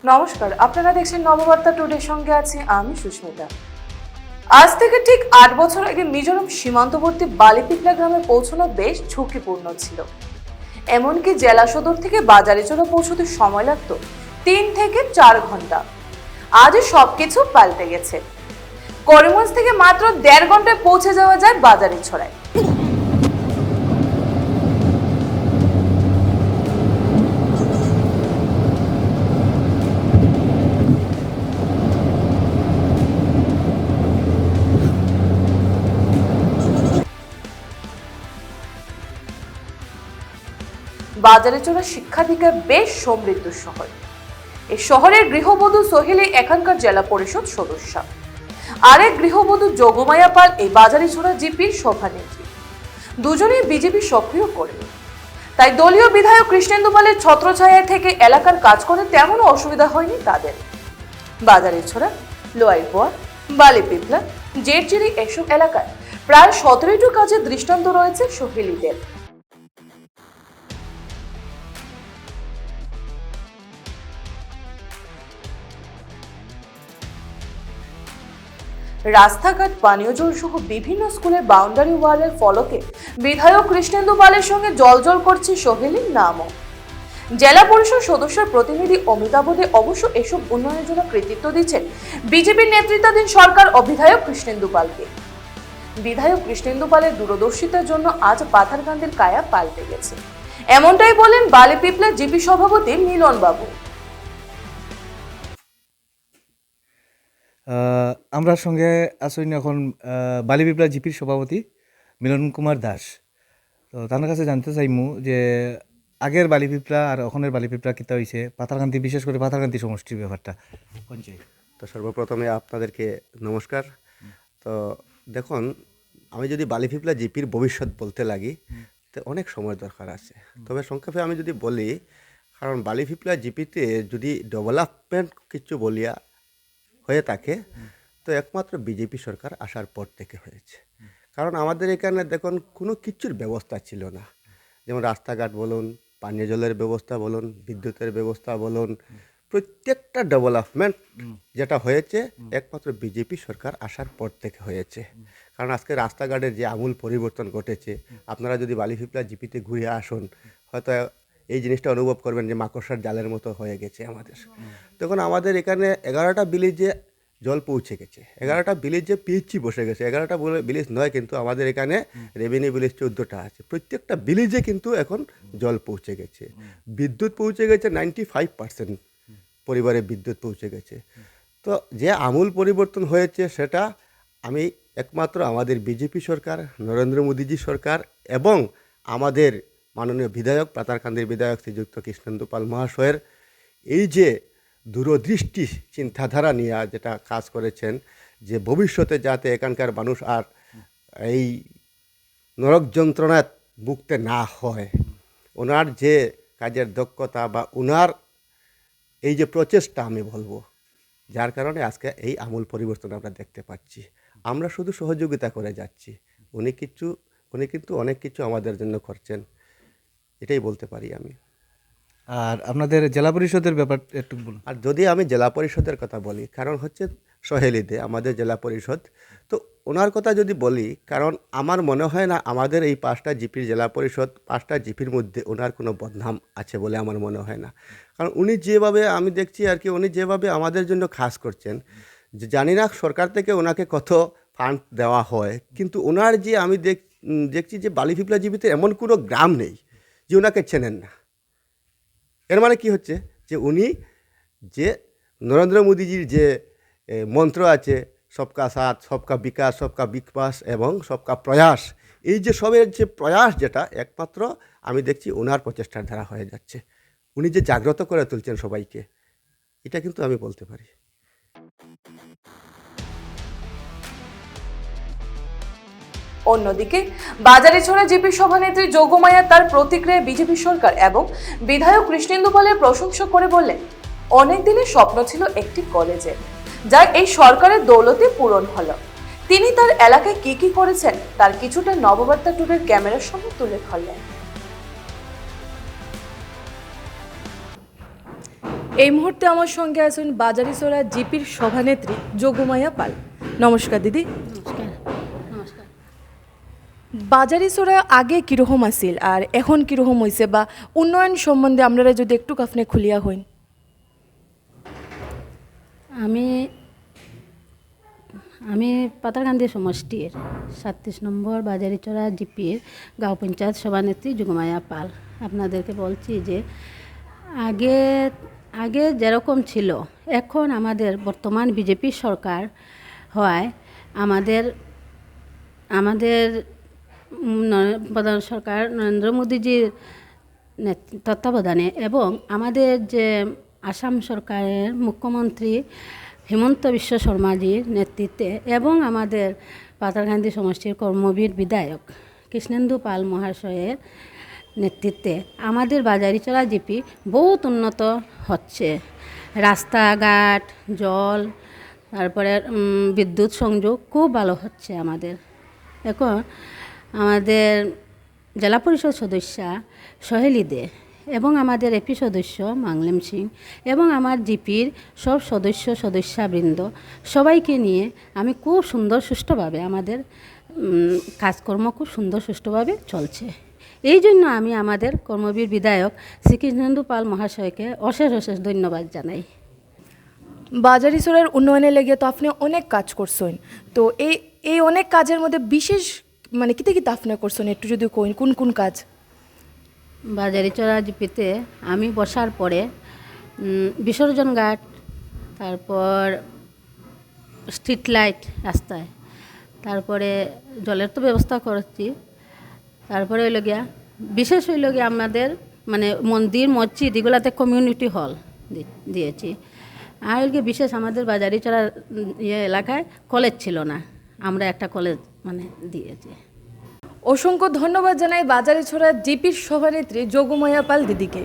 নমস্কার, আপনারা দেখছেন নববার্তা টুডের সঙ্গে আছি আমি সুস্মিতা। আজ থেকে ঠিক ৮ বছর আগে মিজোরাম সীমান্তবর্তী বালিপিপলা গ্রামে পৌঁছানো বেশ ঝুঁকিপূর্ণ ছিল। এমনকি জেলা সদর থেকে বাজারিচোরা পৌঁছতে সময় লাগতো ৩ থেকে ৪ ঘন্টা। আজ সবকিছু পাল্টে গেছে। করিমগঞ্জ থেকে মাত্র ১.৫ ঘন্টায় পৌঁছে যাওয়া যায় বাজারিছড়ায়। বাজারিচোরা শিক্ষাধিকার বেশ সমৃদ্ধ শহর। এই শহরের গৃহবধূ সোহেলি এখানকার জেলা পরিষদ সদস্য। আরেক গৃহবধূ যোগমায়া পাল এই বাজারিছড়া জিপির সভানেত্রী। দুজনেই বিজেপি সক্রিয় কর্মী। তাই দলীয় বিধায়ক কৃষ্ণেন্দু পালের ছত্রছায়ায় থেকে এলাকার কাজ করে তেমন অসুবিধা হয়নি তাদের। বাজারিছড়া, লোয়াইপোয়া, বালিপিপলা, জেটজিরি এসব এলাকায় প্রায় ১৭টি কাজের দৃষ্টান্ত রয়েছে সোহেলিদের। রাস্তাঘাট, পানীয় জল সহ বিভিন্ন স্কুলের বাউন্ডারি ওয়ালের ফলকে বিধায়ক কৃষ্ণেন্দু পালের সঙ্গে জলজল করছে সোহেলির নামও। জেলা পরিষদ সদস্যের প্রতিনিধি অমিতাভ দে অবশ্য এসব উন্নয়নের জন্য কৃতিত্ব দিচ্ছেন বিজেপির নেতৃত্বাধীন সরকার ও বিধায়ক কৃষ্ণেন্দু পালকে। বিধায়ক কৃষ্ণেন্দু পালের দূরদর্শিতার জন্য আজ পাথারকান্দির কায়া পাল্টে গেছে, এমনটাই বলেন বালিপিপলা জিপি সভাপতি মিলন বাবু। আমরা সঙ্গে আসইন এখন বালিপিপলা জিপির সভাপতি মিলন কুমার দাস। তো তার কাছে জানতে চাইমু যে আগের বালিপিপলা আর এখনের বালিপিপলা কিতা হয়েছে, পাথারকান্দি, বিশেষ করে পাথারকান্দি সমষ্টির ব্যাপারটা। তো সর্বপ্রথমে আপনাদেরকে নমস্কার। তো দেখুন, আমি যদি বালিপিপলা জিপির ভবিষ্যৎ বলতে লাগি তো অনেক সময় দরকার আছে। তবে সংক্ষেপে আমি যদি বলি, কারণ বালিপিপলা জিপিতে যদি ডেভেলপমেন্ট কিছু বলিয়া হয়ে থাকে তো একমাত্র বিজেপি সরকার আসার পর থেকে হয়েছে। কারণ আমাদের এখানে দেখুন কোনো কিছুর ব্যবস্থা ছিল না। যেমন রাস্তাঘাট বলুন, পানীয় জলের ব্যবস্থা বলুন, বিদ্যুতের ব্যবস্থা বলুন, প্রত্যেকটা ডেভেলপমেন্ট যেটা হয়েছে একমাত্র বিজেপি সরকার আসার পর থেকে হয়েছে। কারণ আজকে রাস্তাঘাটের যে আমূল পরিবর্তন ঘটেছে, আপনারা যদি বালিপিপলা জিপিতে ঘুরে আসুন হয়তো এই জিনিসটা অনুভব করবেন যে মাকড়সার জালের মতো হয়ে গেছে আমাদের। তখন আমাদের এখানে 11টা ভিলেজে জল পৌঁছে গেছে, 11টা ভিলেজে পিএইচই বসে গেছে। 11টা ভিলেজ নয়, কিন্তু আমাদের এখানে রেভিনিউ ভিলেজ 14টা আছে। প্রত্যেকটা ভিলেজে কিন্তু এখন জল পৌঁছে গেছে। বিদ্যুৎ পৌঁছে গেছে, 95% পরিবারে বিদ্যুৎ পৌঁছে গেছে। তো যে আমূল পরিবর্তন হয়েছে সেটা আমি একমাত্র আমাদের বিজেপি সরকার, নরেন্দ্র মোদীজি সরকার এবং আমাদের মাননীয় বিধায়ক, পাতারকান্দির বিধায়ক শ্রীযুক্ত কৃষ্ণেন্দু পাল মহাশয়ের এই যে দূরদৃষ্টি চিন্তাধারা নিয়ে যেটা কাজ করেছেন, যে ভবিষ্যতে যাতে এখানকার মানুষ আর এই নরক যন্ত্রণায় ভুগতে না হয়, ওনার যে কাজের দক্ষতা বা ওনার এই যে প্রচেষ্টা আমি বলবো, যার কারণে আজকে এই আমূল পরিবর্তন আমরা দেখতে পাচ্ছি। আমরা শুধু সহযোগিতা করে যাচ্ছি, উনি কিন্তু অনেক কিছু আমাদের জন্য করছেন, এটাই বলতে পারি আমি। আর আপনাদের জেলা পরিষদের ব্যাপার একটু বলুন। আর যদি আমি জেলা পরিষদের কথা বলি, কারণ হচ্ছে সোহেলিতে আমাদের জেলা পরিষদ, তো ওনার কথা যদি বলি, কারণ আমার মনে হয় না আমাদের এই 5টা জিপির জেলা পরিষদ, 5টা জিপির মধ্যে ওনার কোনো বদনাম আছে বলে আমার মনে হয় না। কারণ উনি যেভাবে আমি দেখছি আর কি, উনি যেভাবে আমাদের জন্য কাজ করছেন, যে জানি না সরকার থেকে ওনাকে কত ফান্ড দেওয়া হয়, কিন্তু ওনার যে আমি দেখছি যে বালিপিপলা জিপিতে এমন কোনো গ্রাম নেই যে ওনাকে চেনেন না। এর মানে কি হচ্ছে যে উনি যে নরেন্দ্র মোদীজির যে মন্ত্র আছে, সবকা সাথ, সবকা বিকাশ, সবকা বিকাশ এবং সবকা প্রয়াস, এই যে সবের যে প্রয়াস, যেটা একমাত্র আমি দেখছি ওনার প্রচেষ্টার দ্বারা হয়ে যাচ্ছে। উনি যে জাগ্রত করে তুলছেন সবাইকে, এটা কিন্তু আমি বলতে পারি। অন্যদিকে বাজারিছড়া জিপি সভানেত্রী যোগমায়া তার প্রতিক্রিয়ায় বিজেপি সরকার এবং বিধায়ক কৃষ্ণেন্দু পালের প্রশংসা করে বললেন, অনেক দিনের স্বপ্ন ছিল একটি কলেজে, যা এই সরকারের দৌলতে পূরণ হলো। তিনি তার এলাকায় কি কি করেছেন তার কিছুটা নববার্তা টুডের ক্যামেরার সামনে তুলে ধরলেন। এই মুহূর্তে আমার সঙ্গে আছেন বাজারিচোরা জিপির সভানেত্রী যোগমায়া পাল। নমস্কার দিদি। নমস্কার। নমস্কার। বাজারিচোরা আগে কীরকম আছিল আর এখন কীরকম হয়েছে, বা উন্নয়ন সম্বন্ধে আপনারা যদি একটু আপনি খুলিয়া হইন। আমি আমি পাতারকান্দি সমষ্টির 37 নম্বর বাজারিচোরা জিপির গাঁও পঞ্চায়েত সভানেত্রী যোগমায়া পাল। আপনাদেরকে বলছি যে আগে আগে যেরকম ছিল, এখন আমাদের বর্তমান বিজেপি সরকার হওয়ায় আমাদের প্রধান সরকার নরেন্দ্র মোদীজির তত্ত্বাবধানে এবং আমাদের যে আসাম সরকারের মুখ্যমন্ত্রী হিমন্ত বিশ্ব শর্মাজির নেতৃত্বে এবং আমাদের পাতারকান্দি সমষ্টির কর্মবীর বিধায়ক কৃষ্ণেন্দু পাল মহাশয়ের নেতৃত্বে আমাদের বাজারিচোরা জিপি বহুত উন্নত হচ্ছে। রাস্তাঘাট, জল, তারপরে বিদ্যুৎ সংযোগ খুব ভালো হচ্ছে আমাদের। এখন আমাদের জেলা পরিষদ সদস্যা সোহেলি দে এবং আমাদের এপি সদস্য মাংলেম সিং এবং আমার জিপির সব সদস্যবৃন্দ সবাইকে নিয়ে আমি খুব সুন্দর সুষ্ঠুভাবে আমাদের কাজকর্ম খুব সুন্দর সুষ্ঠুভাবে চলছে। এই জন্য আমি আমাদের কর্মবীর বিধায়ক শ্রী কৃষ্ণেন্দু পাল মহাশয়কে অশেষ অশেষ ধন্যবাদ জানাই। বাজারিচোরার উন্নয়নে লেগে তো আপনি অনেক কাজ করছেন, তো এই অনেক কাজের মধ্যে বিশেষ মানে কিতে আপনি করছেন একটু যদি কইন, কোন কোন কাজ? বাজারিচোরা জিপিতে আমি বসার পরে বিসর্জন ঘাট, তারপর স্ট্রিট লাইট রাস্তায়, তারপরে জলের তো ব্যবস্থা করছি, তারপরে হইল গিয়া বিশেষ হইল গিয়া আমাদের মানে মন্দির মসজিদ এগুলাতে কমিউনিটি হল দিয়েছি। আর হইল গিয়ে বিশেষ আমাদের বাজারিচোরা এলাকায় কলেজ ছিল না, আমরা একটা কলেজ মানে দিয়েছি। অসংখ্য ধন্যবাদ জানাই বাজারিচোরা জিপির সভানেত্রী যোগমায়া পাল দিদিকে।